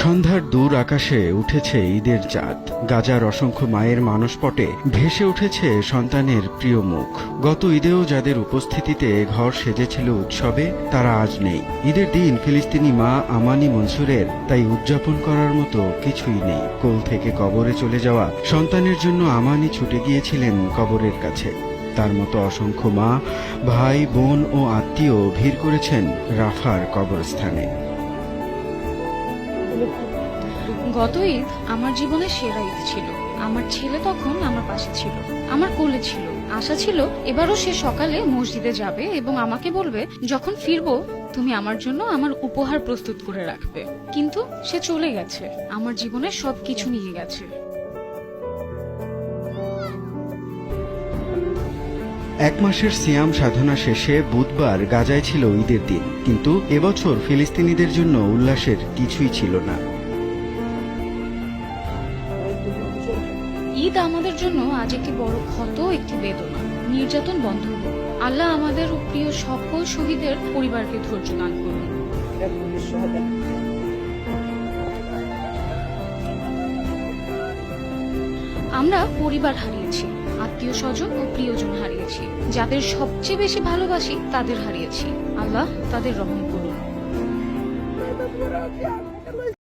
সন্ধ্যার দূর আকাশে উঠেছে ঈদের চাঁদ। গাজার অসংখ্য মায়ের মানসপটে ভেসে উঠেছে সন্তানের প্রিয় মুখ। গত ঈদেও যাদের উপস্থিতিতে ঘর সেজেছিল উৎসবে, তারা আজ নেই। ঈদের দিন ফিলিস্তিনি মা আমানি মনসুরের তাই উদযাপন করার মতো কিছুই নেই। কোল থেকে কবরে চলে যাওয়া সন্তানের জন্য আমানি ছুটে গিয়েছিলেন কবরের কাছে। তার মতো অসংখ্য মা, ভাই, বোন ও আত্মীয় ভিড় করেছেন রাফার কবরস্থানে। গত ঈদ আমার জীবনের সেরা ঈদ ছিল। আমার ছেলে তখন আমার পাশে ছিল, আমার কোলে ছিল। আশা ছিল এবারও সে সকালে মসজিদে যাবে এবং আমাকে বলবে, যখন ফিরবো তুমি আমার জন্য আমার উপহার প্রস্তুত করে রাখবে। কিন্তু সে চলে গেছে, আমার জীবনের সবকিছু নিয়ে গেছে। এক মাসের সিয়াম সাধনা শেষে বুধবার গাজায় ছিল ঈদের দিন, কিন্তু এবছর ফিলিস্তিনিদের জন্য উল্লাসের কিছুই ছিল না। ঈদ আমাদের জন্য আজ একটি বড় ক্ষত, একটি বেদনা। নির্যাতন বন্ধ হোক। আল্লাহ আমাদের প্রিয় সকল শহীদের পরিবারকে ধৈর্য দান করুন। আমরা পরিবার হারিয়েছি, আত্মীয় স্বজন ও প্রিয়জন হারিয়েছি। যাদের সবচেয়ে বেশি ভালোবাসি তাদের হারিয়েছি। আল্লাহ তাদের রহম করুন।